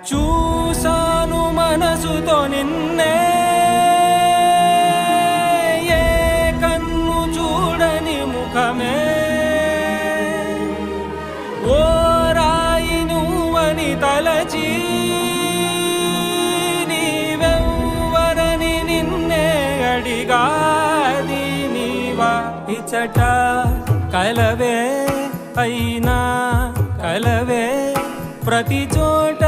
చూసాను మనసుతో నిన్నే, ఏ కన్ను చూడని ముఖమే, ఓ రాయి నువ్వని తలచి నీవెవ్వరని నిన్నే అడిగాది నీవా. ఇచట కలవే అయినా కలవే, ప్రతి చోట